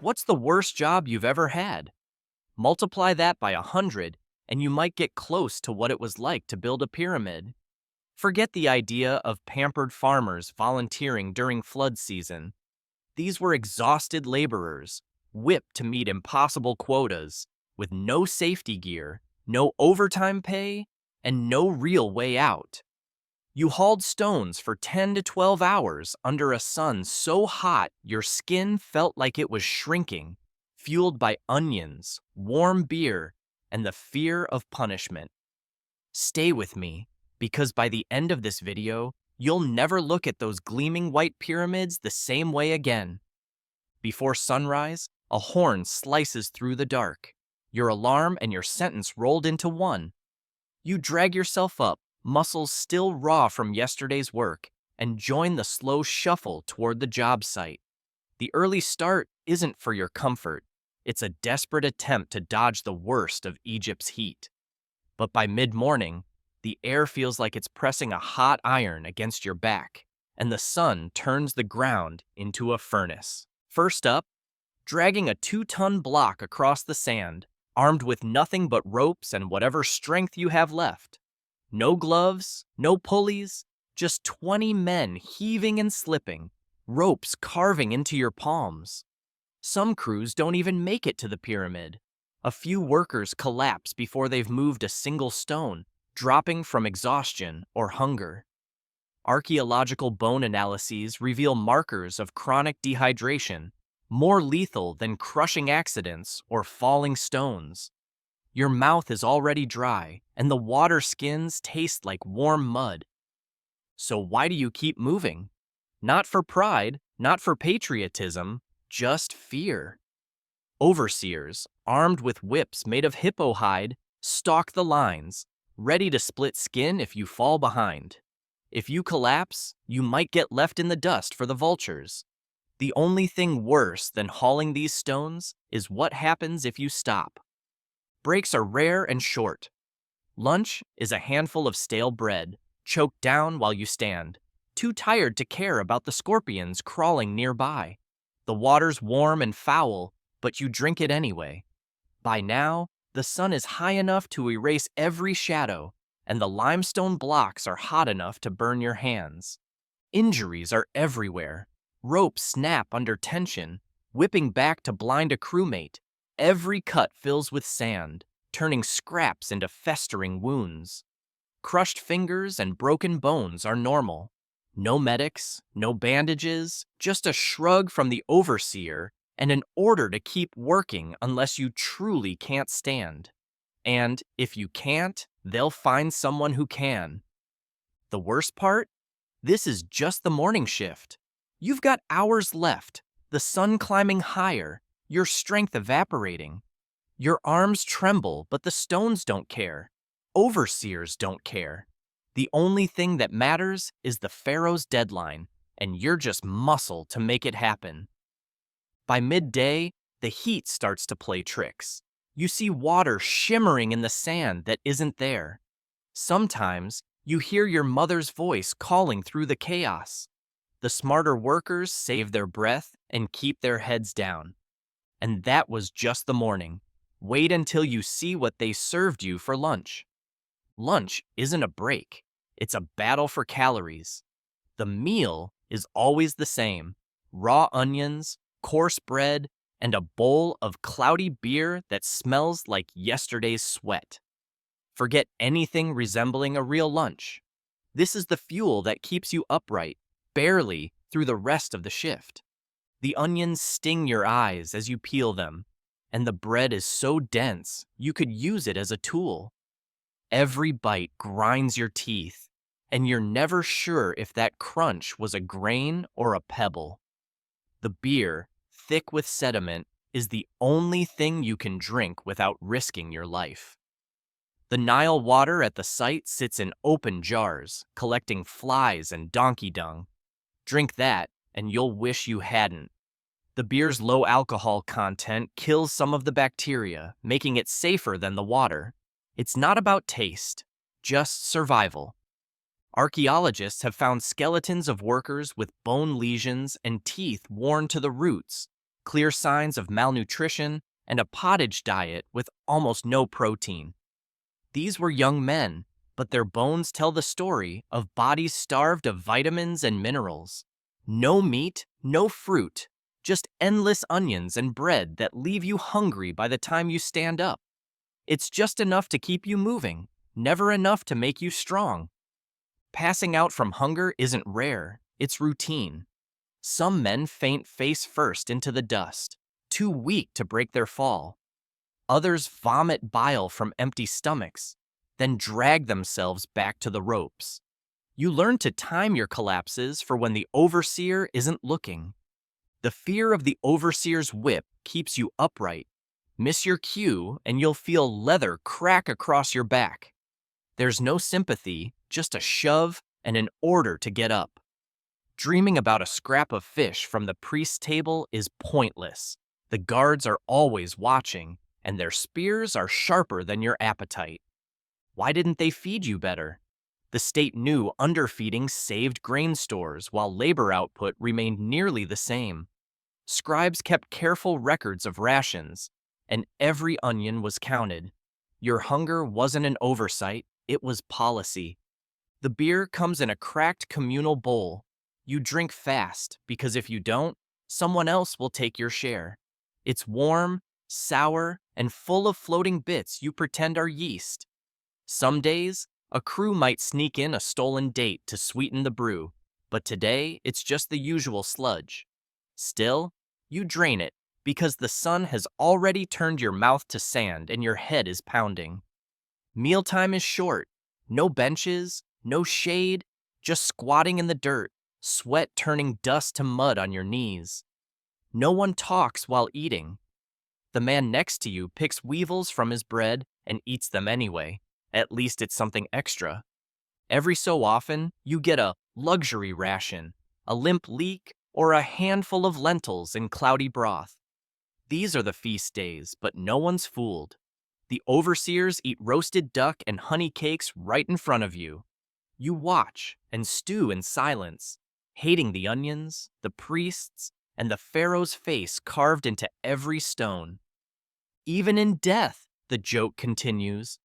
What's the worst job you've ever had? Multiply that by 100, and you might get close to what it was like to build a pyramid. Forget the idea of pampered farmers volunteering during flood season. These were exhausted laborers, whipped to meet impossible quotas, with no safety gear, no overtime pay, and no real way out. You hauled stones for 10 to 12 hours under a sun so hot your skin felt like it was shrinking, fueled by onions, warm beer, and the fear of punishment. Stay with me, because by the end of this video, you'll never look at those gleaming white pyramids the same way again. Before sunrise, a horn slices through the dark. Your alarm and your sentence rolled into one. You drag yourself up, muscles still raw from yesterday's work, and join the slow shuffle toward the job site. The early start isn't for your comfort. It's a desperate attempt to dodge the worst of Egypt's heat. But by mid-morning, the air feels like it's pressing a hot iron against your back, and the sun turns the ground into a furnace. First up, dragging a 2-ton block across the sand, armed with nothing but ropes and whatever strength you have left. No gloves, no pulleys, just 20 men heaving and slipping, ropes carving into your palms. Some crews don't even make it to the pyramid. A few workers collapse before they've moved a single stone, dropping from exhaustion or hunger. Archaeological bone analyses reveal markers of chronic dehydration, more lethal than crushing accidents or falling stones. Your mouth is already dry, and the water skins taste like warm mud. So why do you keep moving? Not for pride, not for patriotism, just fear. Overseers, armed with whips made of hippo hide, stalk the lines, ready to split skin if you fall behind. If you collapse, you might get left in the dust for the vultures. The only thing worse than hauling these stones is what happens if you stop. Breaks are rare and short. Lunch is a handful of stale bread, choked down while you stand, too tired to care about the scorpions crawling nearby. The water's warm and foul, but you drink it anyway. By now, the sun is high enough to erase every shadow, and the limestone blocks are hot enough to burn your hands. Injuries are everywhere. Ropes snap under tension, whipping back to blind a crewmate. Every cut fills with sand, turning scraps into festering wounds. Crushed fingers and broken bones are normal. No medics, no bandages, just a shrug from the overseer and an order to keep working unless you truly can't stand. And if you can't, they'll find someone who can. The worst part? This is just the morning shift. You've got hours left, the sun climbing higher, your strength evaporating. Your arms tremble, but the stones don't care. Overseers don't care. The only thing that matters is the pharaoh's deadline, and you're just muscle to make it happen. By midday, the heat starts to play tricks. You see water shimmering in the sand that isn't there. Sometimes, you hear your mother's voice calling through the chaos. The smarter workers save their breath and keep their heads down. And that was just the morning. Wait until you see what they served you for lunch. Lunch isn't a break. It's a battle for calories. The meal is always the same. Raw onions, coarse bread, and a bowl of cloudy beer that smells like yesterday's sweat. Forget anything resembling a real lunch. This is the fuel that keeps you upright, barely, through the rest of the shift. The onions sting your eyes as you peel them, and the bread is so dense you could use it as a tool. Every bite grinds your teeth, and you're never sure if that crunch was a grain or a pebble. The beer, thick with sediment, is the only thing you can drink without risking your life. The Nile water at the site sits in open jars, collecting flies and donkey dung. Drink that, and you'll wish you hadn't. The beer's low alcohol content kills some of the bacteria, making it safer than the water. It's not about taste, just survival. Archaeologists have found skeletons of workers with bone lesions and teeth worn to the roots, clear signs of malnutrition, and a pottage diet with almost no protein. These were young men, but their bones tell the story of bodies starved of vitamins and minerals. No meat, no fruit, just endless onions and bread that leave you hungry by the time you stand up. It's just enough to keep you moving, never enough to make you strong. Passing out from hunger isn't rare, it's routine. Some men faint face first into the dust, too weak to break their fall. Others vomit bile from empty stomachs, then drag themselves back to the ropes. You learn to time your collapses for when the overseer isn't looking. The fear of the overseer's whip keeps you upright. Miss your cue and you'll feel leather crack across your back. There's no sympathy, just a shove and an order to get up. Dreaming about a scrap of fish from the priest's table is pointless. The guards are always watching, and their spears are sharper than your appetite. Why didn't they feed you better? The state knew underfeeding saved grain stores while labor output remained nearly the same. Scribes kept careful records of rations, and every onion was counted. Your hunger wasn't an oversight, it was policy. The beer comes in a cracked communal bowl. You drink fast, because if you don't, someone else will take your share. It's warm, sour, and full of floating bits you pretend are yeast. Some days, a crew might sneak in a stolen date to sweeten the brew, but today it's just the usual sludge. Still, you drain it, because the sun has already turned your mouth to sand and your head is pounding. Mealtime is short. No benches, no shade, just squatting in the dirt, sweat turning dust to mud on your knees. No one talks while eating. The man next to you picks weevils from his bread and eats them anyway. At least it's something extra. Every so often, you get a luxury ration, a limp leek, or a handful of lentils in cloudy broth. These are the feast days, but no one's fooled. The overseers eat roasted duck and honey cakes right in front of you. You watch and stew in silence, hating the onions, the priests, and the pharaoh's face carved into every stone. Even in death, the joke continues.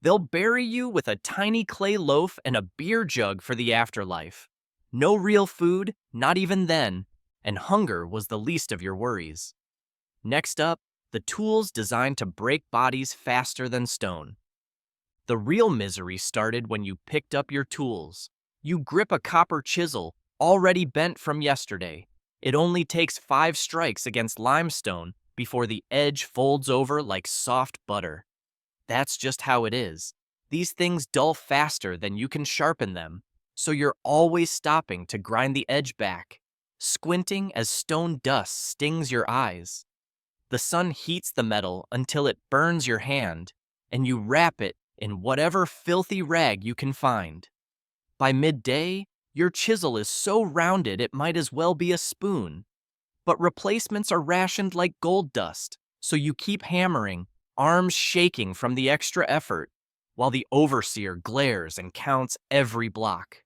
They'll bury you with a tiny clay loaf and a beer jug for the afterlife. No real food, not even then, and hunger was the least of your worries. Next up, the tools designed to break bodies faster than stone. The real misery started when you picked up your tools. You grip a copper chisel, already bent from yesterday. It only takes 5 strikes against limestone before the edge folds over like soft butter. That's just how it is. These things dull faster than you can sharpen them, so you're always stopping to grind the edge back, squinting as stone dust stings your eyes. The sun heats the metal until it burns your hand, and you wrap it in whatever filthy rag you can find. By midday, your chisel is so rounded it might as well be a spoon. But replacements are rationed like gold dust, so you keep hammering, arms shaking from the extra effort, while the overseer glares and counts every block.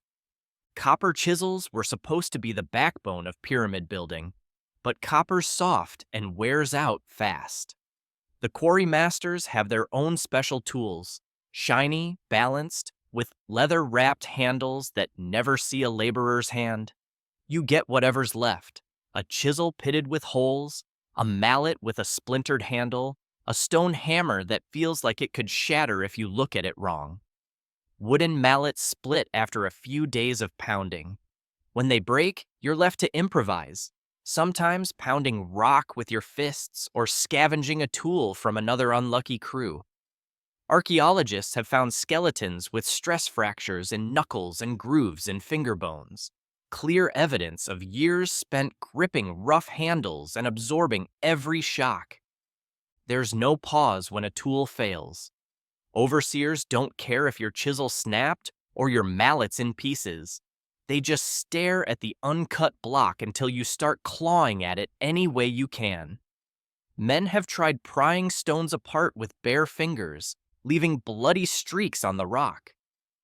Copper chisels were supposed to be the backbone of pyramid building, but copper's soft and wears out fast. The quarry masters have their own special tools, shiny, balanced, with leather-wrapped handles that never see a laborer's hand. You get whatever's left, a chisel pitted with holes, a mallet with a splintered handle, a stone hammer that feels like it could shatter if you look at it wrong. Wooden mallets split after a few days of pounding. When they break, you're left to improvise, sometimes pounding rock with your fists or scavenging a tool from another unlucky crew. Archaeologists have found skeletons with stress fractures in knuckles and grooves in finger bones, clear evidence of years spent gripping rough handles and absorbing every shock. There's no pause when a tool fails. Overseers don't care if your chisel snapped or your mallet's in pieces. They just stare at the uncut block until you start clawing at it any way you can. Men have tried prying stones apart with bare fingers, leaving bloody streaks on the rock.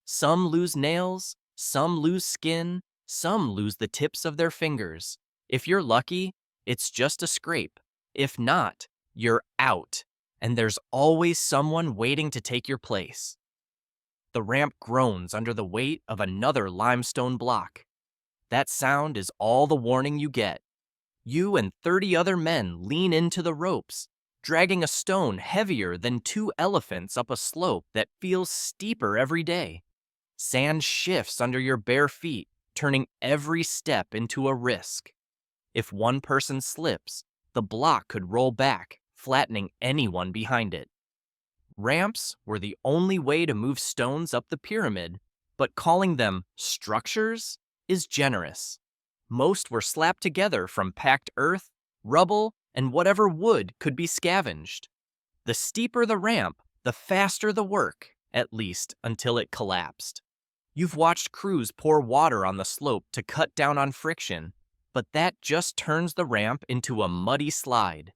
Some lose nails, some lose skin, some lose the tips of their fingers. If you're lucky, it's just a scrape. If not, you're out, and there's always someone waiting to take your place. The ramp groans under the weight of another limestone block. That sound is all the warning you get. You and 30 other men lean into the ropes, dragging a stone heavier than 2 elephants up a slope that feels steeper every day. Sand shifts under your bare feet, turning every step into a risk. If one person slips, the block could roll back, flattening anyone behind it. Ramps were the only way to move stones up the pyramid, but calling them structures is generous. Most were slapped together from packed earth, rubble, and whatever wood could be scavenged. The steeper the ramp, the faster the work, at least until it collapsed. You've watched crews pour water on the slope to cut down on friction, but that just turns the ramp into a muddy slide.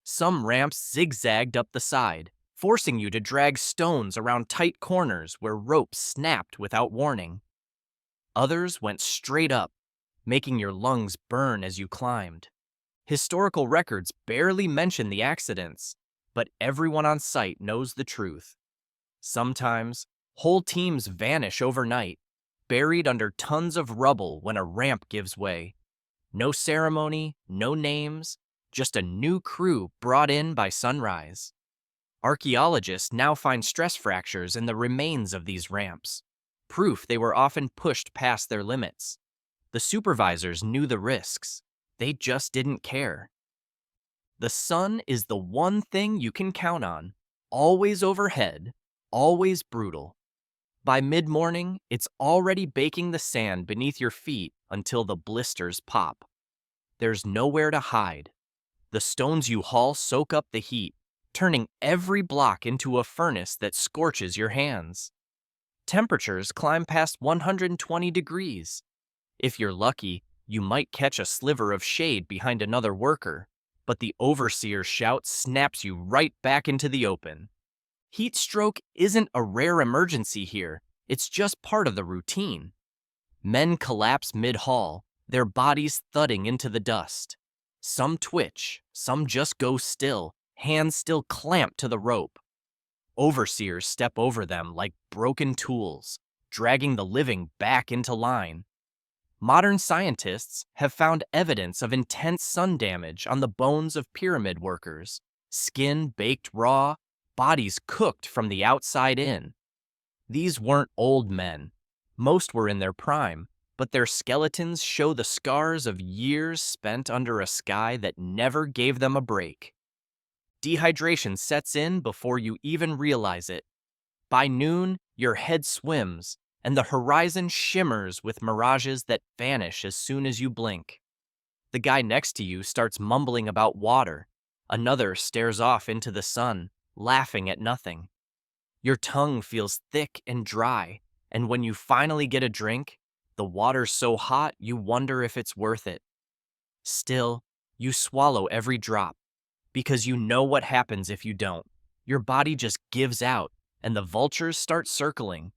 Some ramps zigzagged up the side, forcing you to drag stones around tight corners where ropes snapped without warning. Others went straight up, making your lungs burn as you climbed. Historical records barely mention the accidents, but everyone on site knows the truth. Sometimes, whole teams vanish overnight, buried under tons of rubble when a ramp gives way. No ceremony, no names, just a new crew brought in by sunrise. Archaeologists now find stress fractures in the remains of these ramps, proof they were often pushed past their limits. The supervisors knew the risks. They just didn't care. The sun is the one thing you can count on, always overhead, always brutal. By mid-morning, it's already baking the sand beneath your feet until the blisters pop. There's nowhere to hide. The stones you haul soak up the heat, turning every block into a furnace that scorches your hands. Temperatures climb past 120 degrees. If you're lucky, you might catch a sliver of shade behind another worker, but the overseer's shout snaps you right back into the open. Heat stroke isn't a rare emergency here, it's just part of the routine. Men collapse mid-haul, their bodies thudding into the dust. Some twitch, some just go still, hands still clamped to the rope. Overseers step over them like broken tools, dragging the living back into line. Modern scientists have found evidence of intense sun damage on the bones of pyramid workers, skin baked raw, bodies cooked from the outside in. These weren't old men. Most were in their prime, but their skeletons show the scars of years spent under a sky that never gave them a break. Dehydration sets in before you even realize it. By noon, your head swims, and the horizon shimmers with mirages that vanish as soon as you blink. The guy next to you starts mumbling about water. Another stares off into the sun, laughing at nothing. Your tongue feels thick and dry, and when you finally get a drink, the water's so hot you wonder if it's worth it. Still, you swallow every drop, because you know what happens if you don't. Your body just gives out, and the vultures start circling.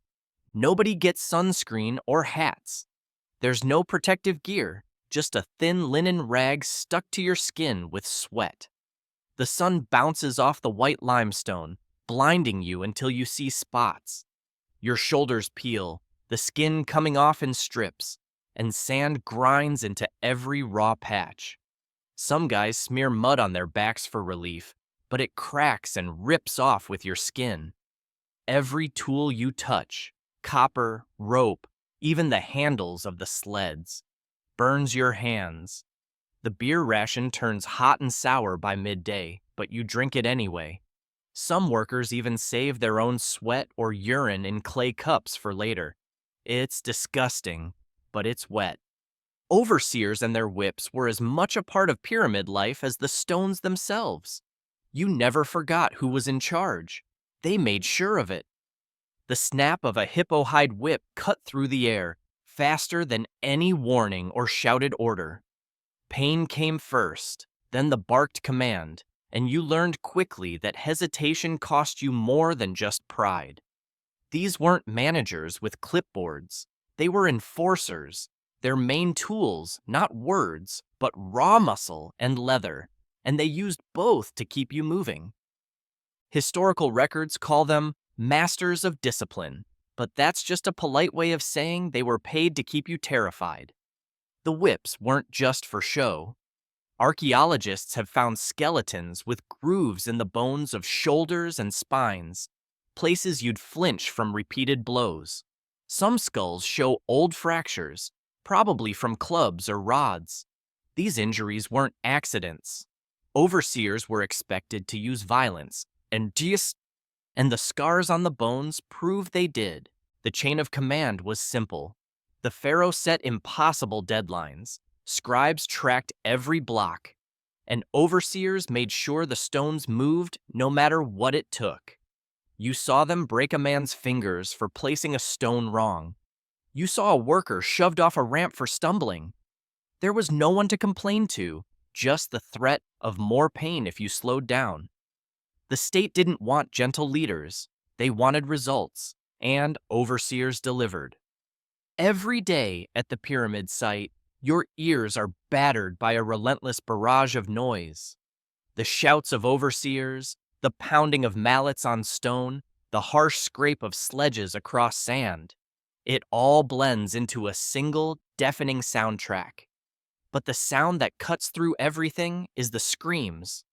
Nobody gets sunscreen or hats. There's no protective gear, just a thin linen rag stuck to your skin with sweat. The sun bounces off the white limestone, blinding you until you see spots. Your shoulders peel, the skin coming off in strips, and sand grinds into every raw patch. Some guys smear mud on their backs for relief, but it cracks and rips off with your skin. Every tool you touch, copper, rope, even the handles of the sleds, burns your hands. The beer ration turns hot and sour by midday, but you drink it anyway. Some workers even save their own sweat or urine in clay cups for later. It's disgusting, but it's wet. Overseers and their whips were as much a part of pyramid life as the stones themselves. You never forgot who was in charge. They made sure of it. The snap of a hippo hide whip cut through the air, faster than any warning or shouted order. Pain came first, then the barked command, and you learned quickly that hesitation cost you more than just pride. These weren't managers with clipboards. They were enforcers. Their main tools, not words, but raw muscle and leather, and they used both to keep you moving. Historical records call them masters of discipline, but that's just a polite way of saying they were paid to keep you terrified. The whips weren't just for show. Archaeologists have found skeletons with grooves in the bones of shoulders and spines, places you'd flinch from repeated blows. Some skulls show old fractures, probably from clubs or rods. These injuries weren't accidents. Overseers were expected to use violence, and the scars on the bones prove they did. The chain of command was simple. The pharaoh set impossible deadlines. Scribes tracked every block, and overseers made sure the stones moved no matter what it took. You saw them break a man's fingers for placing a stone wrong. You saw a worker shoved off a ramp for stumbling. There was no one to complain to, just the threat of more pain if you slowed down. The state didn't want gentle leaders. They wanted results, and overseers delivered. Every day at the pyramid site, your ears are battered by a relentless barrage of noise. The shouts of overseers, the pounding of mallets on stone, the harsh scrape of sledges across sand. It all blends into a single, deafening soundtrack. But the sound that cuts through everything is the screams.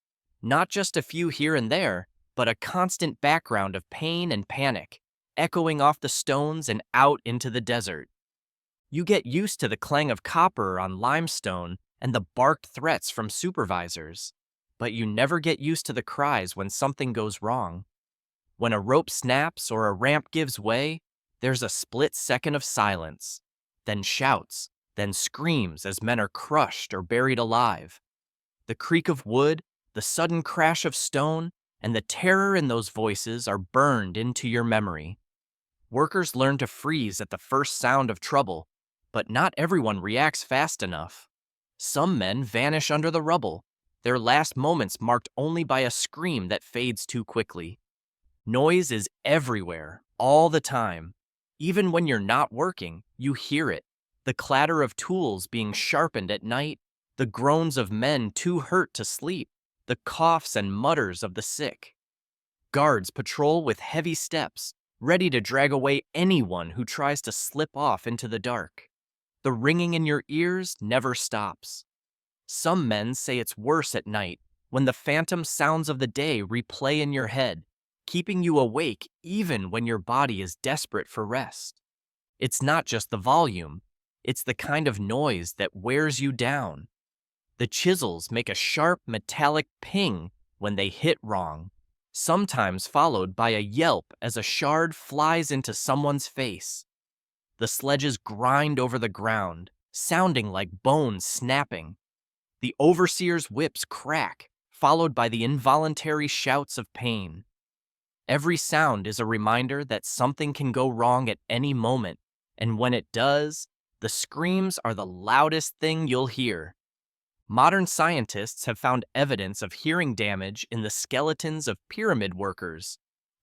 Not just a few here and there, but a constant background of pain and panic, echoing off the stones and out into the desert. You get used to the clang of copper on limestone and the barked threats from supervisors, but you never get used to the cries when something goes wrong. When a rope snaps or a ramp gives way, there's a split second of silence, then shouts, then screams as men are crushed or buried alive. The creak of wood, the sudden crash of stone, and the terror in those voices are burned into your memory. Workers learn to freeze at the first sound of trouble, but not everyone reacts fast enough. Some men vanish under the rubble, their last moments marked only by a scream that fades too quickly. Noise is everywhere, all the time. Even when you're not working, you hear it. The clatter of tools being sharpened at night, the groans of men too hurt to sleep, the coughs and mutters of the sick. Guards patrol with heavy steps, ready to drag away anyone who tries to slip off into the dark. The ringing in your ears never stops. Some men say it's worse at night, when the phantom sounds of the day replay in your head, keeping you awake even when your body is desperate for rest. It's not just the volume, it's the kind of noise that wears you down. The chisels make a sharp metallic ping when they hit wrong, sometimes followed by a yelp as a shard flies into someone's face. The sledges grind over the ground, sounding like bones snapping. The overseer's whips crack, followed by the involuntary shouts of pain. Every sound is a reminder that something can go wrong at any moment, and when it does, the screams are the loudest thing you'll hear. Modern scientists have found evidence of hearing damage in the skeletons of pyramid workers,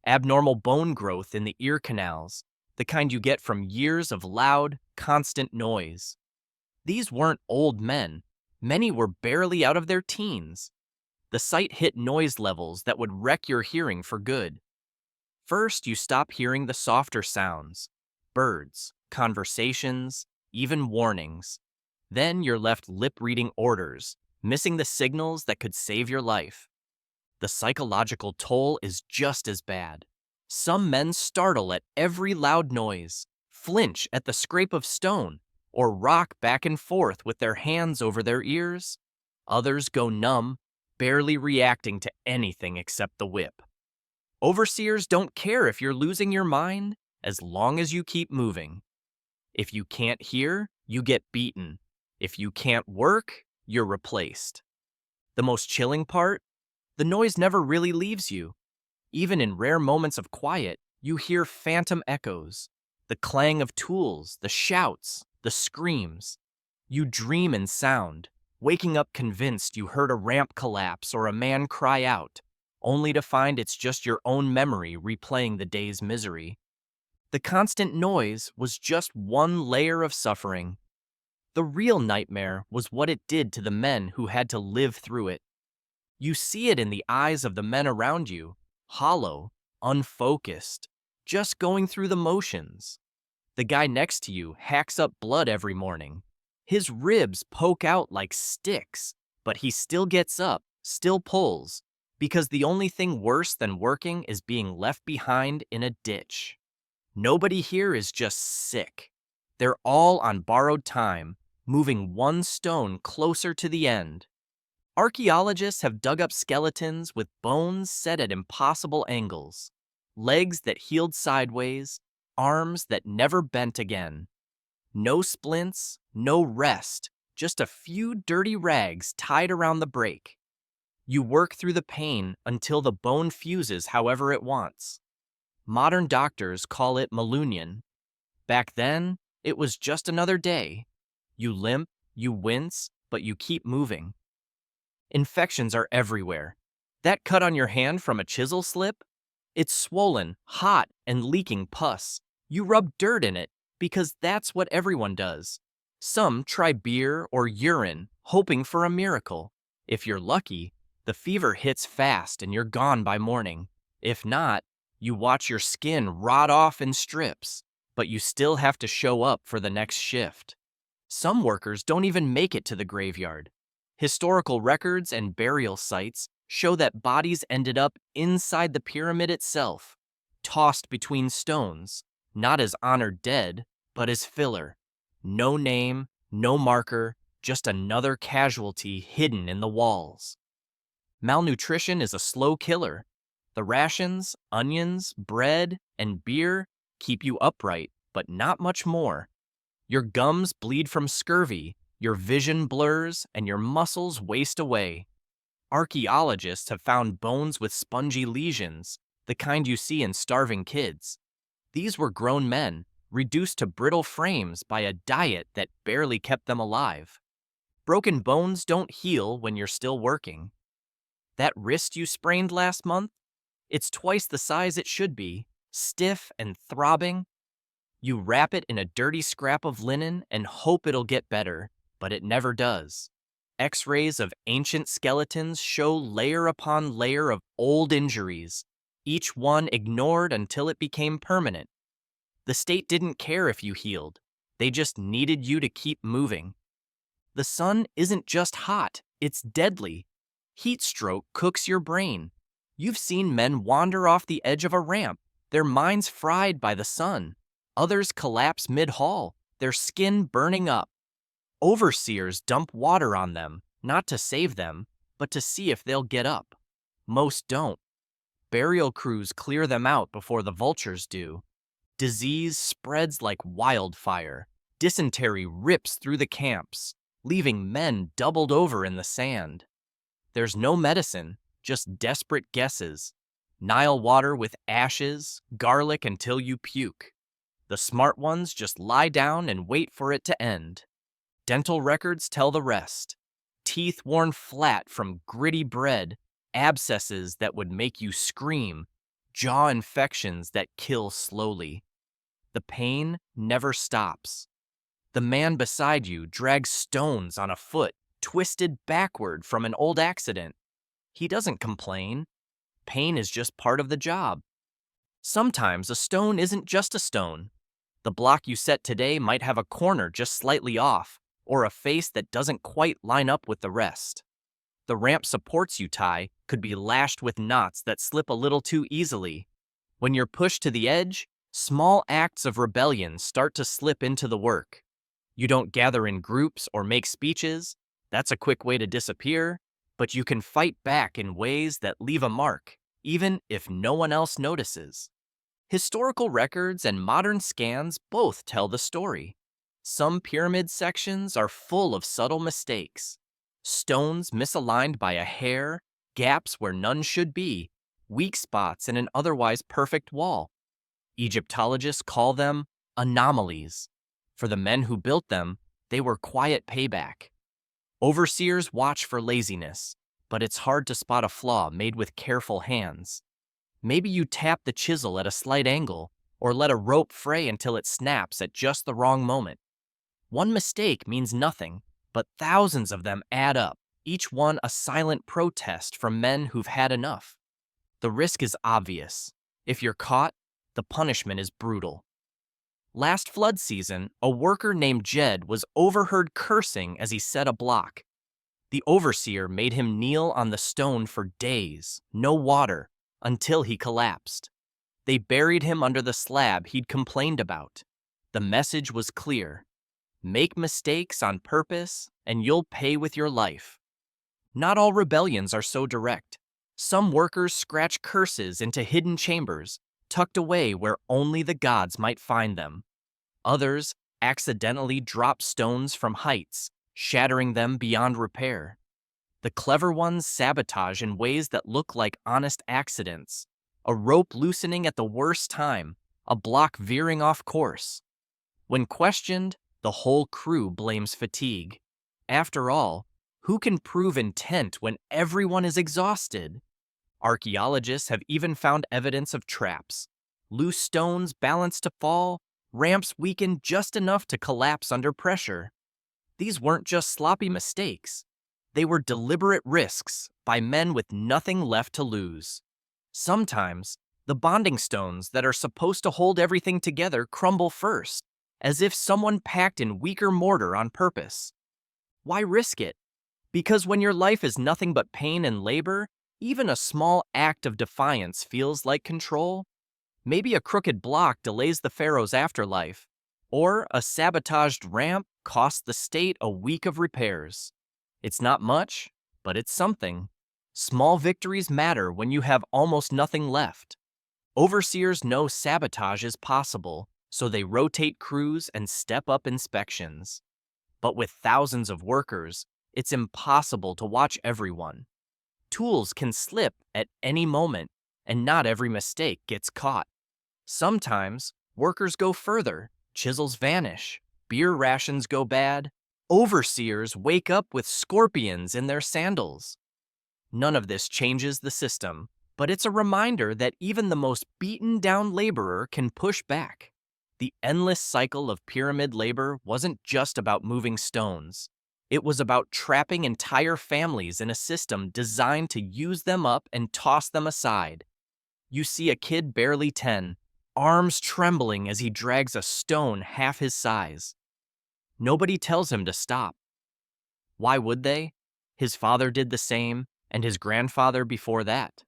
abnormal bone growth in the ear canals, the kind you get from years of loud, constant noise. These weren't old men. Many were barely out of their teens. The site hit noise levels that would wreck your hearing for good. First, you stop hearing the softer sounds, birds, conversations, even warnings. Then you're left lip-reading orders, missing the signals that could save your life. The psychological toll is just as bad. Some men startle at every loud noise, flinch at the scrape of stone, or rock back and forth with their hands over their ears. Others go numb, barely reacting to anything except the whip. Overseers don't care if you're losing your mind, as long as you keep moving. If you can't hear, you get beaten. If you can't work, you're replaced. The most chilling part? The noise never really leaves you. Even in rare moments of quiet, you hear phantom echoes, the clang of tools, the shouts, the screams. You dream in sound, waking up convinced you heard a ramp collapse or a man cry out, only to find it's just your own memory replaying the day's misery. The constant noise was just one layer of suffering. The real nightmare was what it did to the men who had to live through it. You see it in the eyes of the men around you, hollow, unfocused, just going through the motions. The guy next to you hacks up blood every morning. His ribs poke out like sticks, but he still gets up, still pulls, because the only thing worse than working is being left behind in a ditch. Nobody here is just sick. They're all on borrowed time, moving one stone closer to the end. Archaeologists have dug up skeletons with bones set at impossible angles, legs that healed sideways, arms that never bent again. No splints, no rest, just a few dirty rags tied around the break. You work through the pain until the bone fuses however it wants. Modern doctors call it malunion. Back then, it was just another day. You limp, you wince, but you keep moving. Infections are everywhere. That cut on your hand from a chisel slip? It's swollen, hot, and leaking pus. You rub dirt in it because that's what everyone does. Some try beer or urine, hoping for a miracle. If you're lucky, the fever hits fast and you're gone by morning. If not, you watch your skin rot off in strips, but you still have to show up for the next shift. Some workers don't even make it to the graveyard. Historical records and burial sites show that bodies ended up inside the pyramid itself, tossed between stones, not as honored dead, but as filler. No name, no marker, just another casualty hidden in the walls. Malnutrition is a slow killer. The rations, onions, bread, and beer keep you upright, but not much more. Your gums bleed from scurvy, your vision blurs, and your muscles waste away. Archaeologists have found bones with spongy lesions, the kind you see in starving kids. These were grown men, reduced to brittle frames by a diet that barely kept them alive. Broken bones don't heal when you're still working. That wrist you sprained last month? It's twice the size it should be, stiff and throbbing. You wrap it in a dirty scrap of linen and hope it'll get better, but it never does. X-rays of ancient skeletons show layer upon layer of old injuries, each one ignored until it became permanent. The state didn't care if you healed. They just needed you to keep moving. The sun isn't just hot, it's deadly. Heat stroke cooks your brain. You've seen men wander off the edge of a ramp, their minds fried by the sun. Others collapse mid-haul, their skin burning up. Overseers dump water on them, not to save them, but to see if they'll get up. Most don't. Burial crews clear them out before the vultures do. Disease spreads like wildfire. Dysentery rips through the camps, leaving men doubled over in the sand. There's no medicine, just desperate guesses. Nile water with ashes, garlic until you puke. The smart ones just lie down and wait for it to end. Dental records tell the rest. Teeth worn flat from gritty bread, abscesses that would make you scream, jaw infections that kill slowly. The pain never stops. The man beside you drags stones on a foot, twisted backward from an old accident. He doesn't complain. Pain is just part of the job. Sometimes a stone isn't just a stone. The block you set today might have a corner just slightly off, or a face that doesn't quite line up with the rest. The ramp supports you tie could be lashed with knots that slip a little too easily. When you're pushed to the edge, small acts of rebellion start to slip into the work. You don't gather in groups or make speeches. That's a quick way to disappear, but you can fight back in ways that leave a mark, even if no one else notices. Historical records and modern scans both tell the story. Some pyramid sections are full of subtle mistakes. Stones misaligned by a hair, gaps where none should be, weak spots in an otherwise perfect wall. Egyptologists call them anomalies. For the men who built them, they were quiet payback. Overseers watch for laziness, but it's hard to spot a flaw made with careful hands. Maybe you tap the chisel at a slight angle, or let a rope fray until it snaps at just the wrong moment. One mistake means nothing, but thousands of them add up, each one a silent protest from men who've had enough. The risk is obvious. If you're caught, the punishment is brutal. Last flood season, a worker named Jed was overheard cursing as he set a block. The overseer made him kneel on the stone for days, no water, until he collapsed. They buried him under the slab he'd complained about. The message was clear. Make mistakes on purpose, and you'll pay with your life. Not all rebellions are so direct. Some workers scratch curses into hidden chambers, tucked away where only the gods might find them. Others accidentally drop stones from heights, shattering them beyond repair. The clever ones sabotage in ways that look like honest accidents. A rope loosening at the worst time, a block veering off course. When questioned, the whole crew blames fatigue. After all, who can prove intent when everyone is exhausted? Archaeologists have even found evidence of traps. Loose stones balanced to fall, ramps weakened just enough to collapse under pressure. These weren't just sloppy mistakes. They were deliberate risks by men with nothing left to lose. Sometimes, the bonding stones that are supposed to hold everything together crumble first, as if someone packed in weaker mortar on purpose. Why risk it? Because when your life is nothing but pain and labor, even a small act of defiance feels like control. Maybe a crooked block delays the pharaoh's afterlife, or a sabotaged ramp costs the state a week of repairs. It's not much, but it's something. Small victories matter when you have almost nothing left. Overseers know sabotage is possible, so they rotate crews and step up inspections. But with thousands of workers, it's impossible to watch everyone. Tools can slip at any moment, and not every mistake gets caught. Sometimes, workers go further, chisels vanish, beer rations go bad, overseers wake up with scorpions in their sandals. None of this changes the system, but it's a reminder that even the most beaten-down laborer can push back. The endless cycle of pyramid labor wasn't just about moving stones. It was about trapping entire families in a system designed to use them up and toss them aside. You see a kid barely 10, arms trembling as he drags a stone half his size. Nobody tells him to stop. Why would they? His father did the same, and his grandfather before that.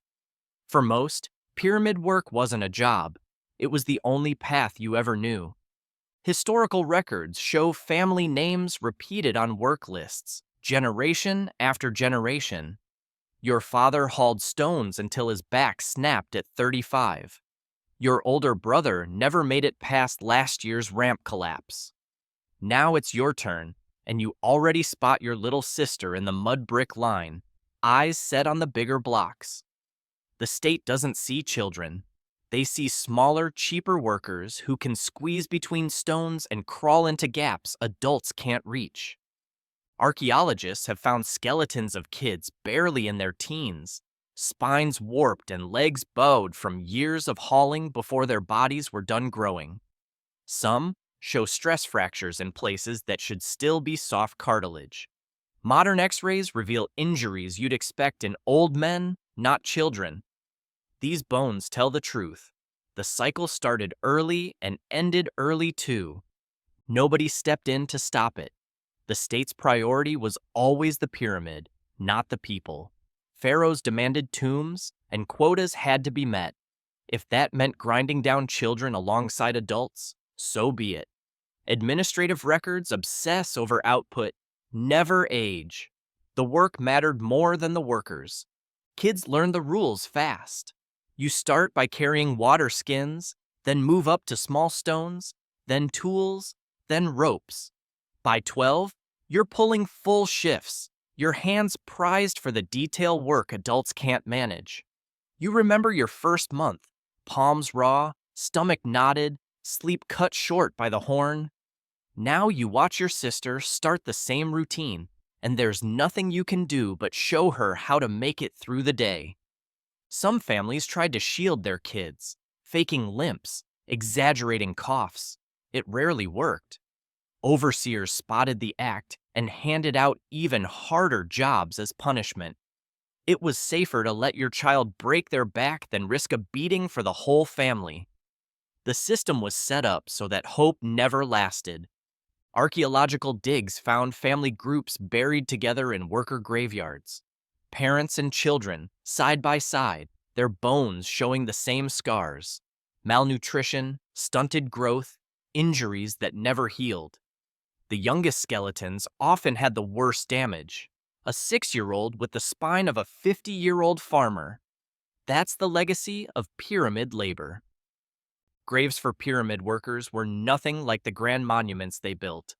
For most, pyramid work wasn't a job. It was the only path you ever knew. Historical records show family names repeated on work lists, generation after generation. Your father hauled stones until his back snapped at 35. Your older brother never made it past last year's ramp collapse. Now it's your turn, and you already spot your little sister in the mud brick line, eyes set on the bigger blocks. The state doesn't see children. They see smaller, cheaper workers who can squeeze between stones and crawl into gaps adults can't reach. Archaeologists have found skeletons of kids barely in their teens, spines warped and legs bowed from years of hauling before their bodies were done growing. Some show stress fractures in places that should still be soft cartilage. Modern X-rays reveal injuries you'd expect in old men, not children. These bones tell the truth. The cycle started early and ended early too. Nobody stepped in to stop it. The state's priority was always the pyramid, not the people. Pharaohs demanded tombs, and quotas had to be met. If that meant grinding down children alongside adults, so be it. Administrative records obsess over output, never age. The work mattered more than the workers. Kids learn the rules fast. You start by carrying water skins, then move up to small stones, then tools, then ropes. By 12, you're pulling full shifts, your hands prized for the detail work adults can't manage. You remember your first month, palms raw, stomach knotted, sleep cut short by the horn. Now you watch your sister start the same routine, and there's nothing you can do but show her how to make it through the day. Some families tried to shield their kids, faking limps, exaggerating coughs. It rarely worked. Overseers spotted the act and handed out even harder jobs as punishment. It was safer to let your child break their back than risk a beating for the whole family. The system was set up so that hope never lasted. Archaeological digs found family groups buried together in worker graveyards. Parents and children, side by side, their bones showing the same scars. Malnutrition, stunted growth, injuries that never healed. The youngest skeletons often had the worst damage. A 6-year-old with the spine of a 50-year-old farmer. That's the legacy of pyramid labor. Graves for pyramid workers were nothing like the grand monuments they built.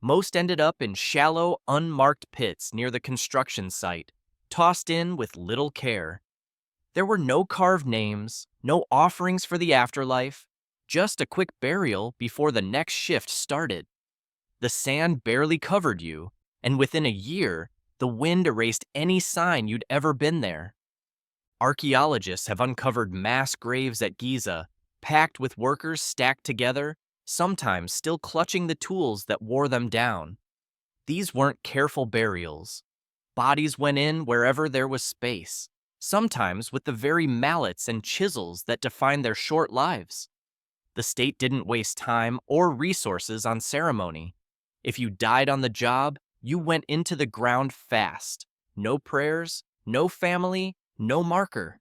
Most ended up in shallow, unmarked pits near the construction site, tossed in with little care. There were no carved names, no offerings for the afterlife, just a quick burial before the next shift started. The sand barely covered you, and within a year, the wind erased any sign you'd ever been there. Archaeologists have uncovered mass graves at Giza, packed with workers stacked together, sometimes still clutching the tools that wore them down. These weren't careful burials. Bodies went in wherever there was space, sometimes with the very mallets and chisels that defined their short lives. The state didn't waste time or resources on ceremony. If you died on the job, you went into the ground fast. No prayers, no family, no marker.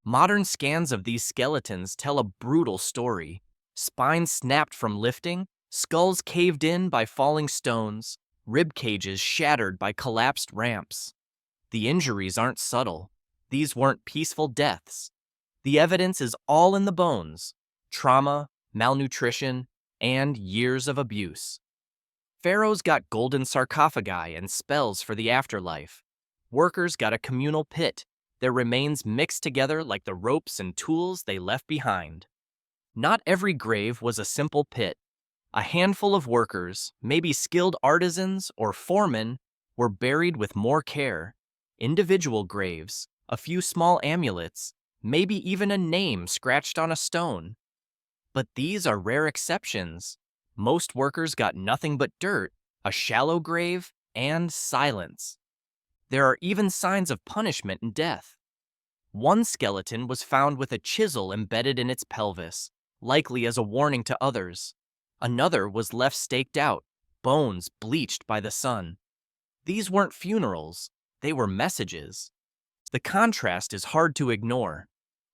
Modern scans of these skeletons tell a brutal story. Spines snapped from lifting, skulls caved in by falling stones, rib cages shattered by collapsed ramps. The injuries aren't subtle. These weren't peaceful deaths. The evidence is all in the bones: trauma, malnutrition, and years of abuse. Pharaohs got golden sarcophagi and spells for the afterlife. Workers got a communal pit, their remains mixed together like the ropes and tools they left behind. Not every grave was a simple pit. A handful of workers, maybe skilled artisans or foremen, were buried with more care. Individual graves, a few small amulets, maybe even a name scratched on a stone. But these are rare exceptions. Most workers got nothing but dirt, a shallow grave, and silence. There are even signs of punishment and death. One skeleton was found with a chisel embedded in its pelvis, likely as a warning to others. Another was left staked out, bones bleached by the sun. These weren't funerals, they were messages. The contrast is hard to ignore.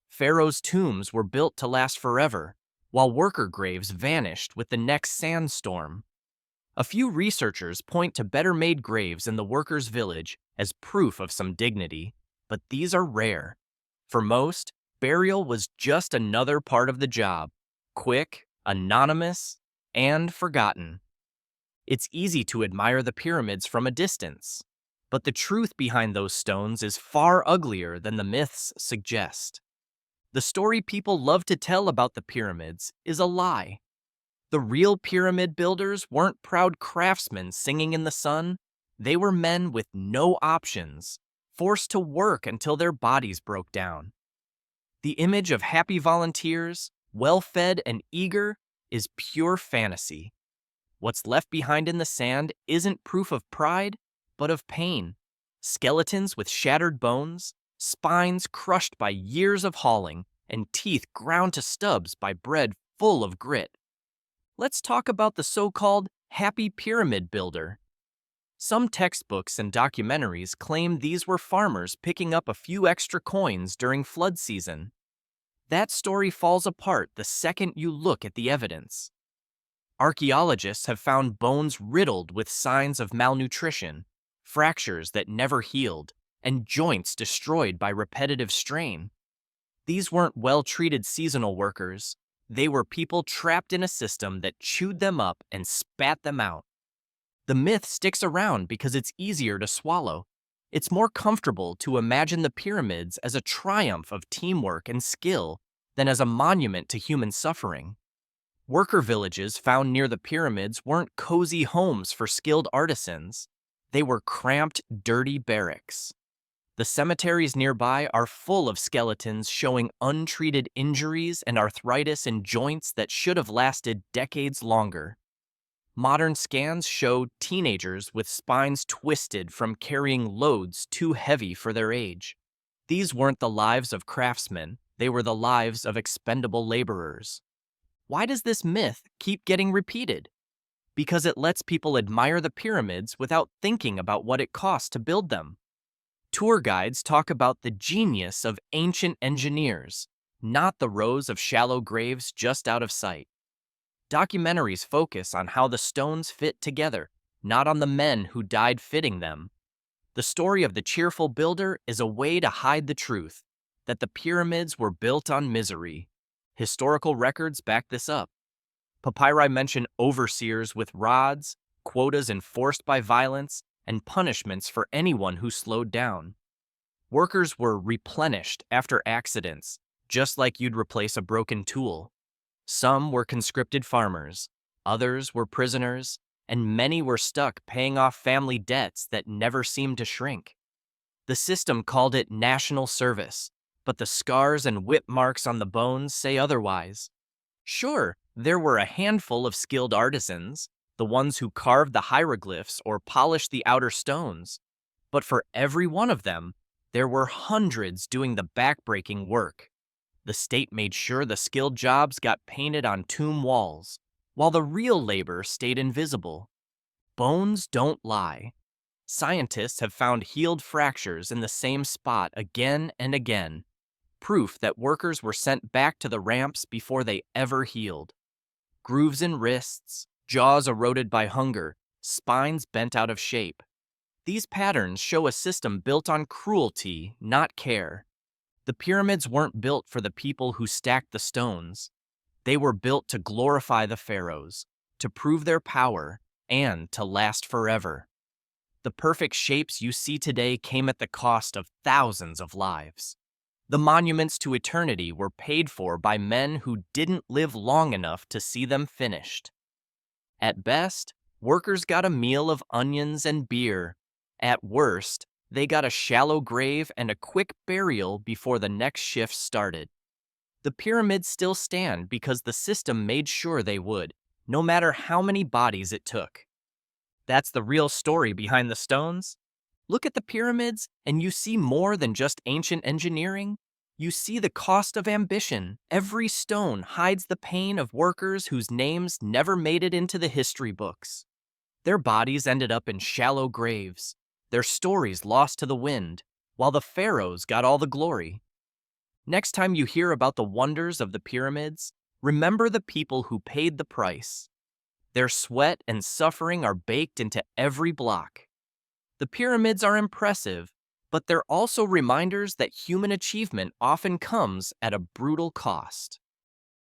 Pharaohs' tombs were built to last forever, while worker graves vanished with the next sandstorm. A few researchers point to better-made graves in the workers' village as proof of some dignity, but these are rare. For most, burial was just another part of the job, quick, anonymous, and forgotten. It's easy to admire the pyramids from a distance, but the truth behind those stones is far uglier than the myths suggest. The story people love to tell about the pyramids is a lie. The real pyramid builders weren't proud craftsmen singing in the sun. They were men with no options, forced to work until their bodies broke down. The image of happy volunteers, well-fed and eager, is pure fantasy. What's left behind in the sand isn't proof of pride, but of pain. Skeletons with shattered bones, spines crushed by years of hauling, and teeth ground to stubs by bread full of grit. Let's talk about the so-called happy pyramid builder. Some textbooks and documentaries claim these were farmers picking up a few extra coins during flood season. That story falls apart the second you look at the evidence. Archaeologists have found bones riddled with signs of malnutrition, fractures that never healed, and joints destroyed by repetitive strain. These weren't well-treated seasonal workers. They were people trapped in a system that chewed them up and spat them out. The myth sticks around because it's easier to swallow. It's more comfortable to imagine the pyramids as a triumph of teamwork and skill than as a monument to human suffering. Worker villages found near the pyramids weren't cozy homes for skilled artisans. They were cramped, dirty barracks. The cemeteries nearby are full of skeletons showing untreated injuries and arthritis in joints that should have lasted decades longer. Modern scans show teenagers with spines twisted from carrying loads too heavy for their age. These weren't the lives of craftsmen, they were the lives of expendable laborers. Why does this myth keep getting repeated? Because it lets people admire the pyramids without thinking about what it cost to build them. Tour guides talk about the genius of ancient engineers, not the rows of shallow graves just out of sight. Documentaries focus on how the stones fit together, not on the men who died fitting them. The story of the cheerful builder is a way to hide the truth, that the pyramids were built on misery. Historical records back this up. Papyri mention overseers with rods, quotas enforced by violence, and punishments for anyone who slowed down. Workers were replenished after accidents, just like you'd replace a broken tool. Some were conscripted farmers, others were prisoners, and many were stuck paying off family debts that never seemed to shrink. The system called it national service, but the scars and whip marks on the bones say otherwise. Sure, there were a handful of skilled artisans, the ones who carved the hieroglyphs or polished the outer stones, but for every one of them, there were hundreds doing the backbreaking work. The state made sure the skilled jobs got painted on tomb walls, while the real labor stayed invisible. Bones don't lie. Scientists have found healed fractures in the same spot again and again, proof that workers were sent back to the ramps before they ever healed. Grooves in wrists, jaws eroded by hunger, spines bent out of shape. These patterns show a system built on cruelty, not care. The pyramids weren't built for the people who stacked the stones. They were built to glorify the pharaohs, to prove their power, and to last forever. The perfect shapes you see today came at the cost of thousands of lives. The monuments to eternity were paid for by men who didn't live long enough to see them finished. At best, workers got a meal of onions and beer. At worst, they got a shallow grave and a quick burial before the next shift started. The pyramids still stand because the system made sure they would, no matter how many bodies it took. That's the real story behind the stones. Look at the pyramids, and you see more than just ancient engineering. You see the cost of ambition. Every stone hides the pain of workers whose names never made it into the history books. Their bodies ended up in shallow graves, their stories lost to the wind, while the pharaohs got all the glory. Next time you hear about the wonders of the pyramids, remember the people who paid the price. Their sweat and suffering are baked into every block. The pyramids are impressive, but they're also reminders that human achievement often comes at a brutal cost.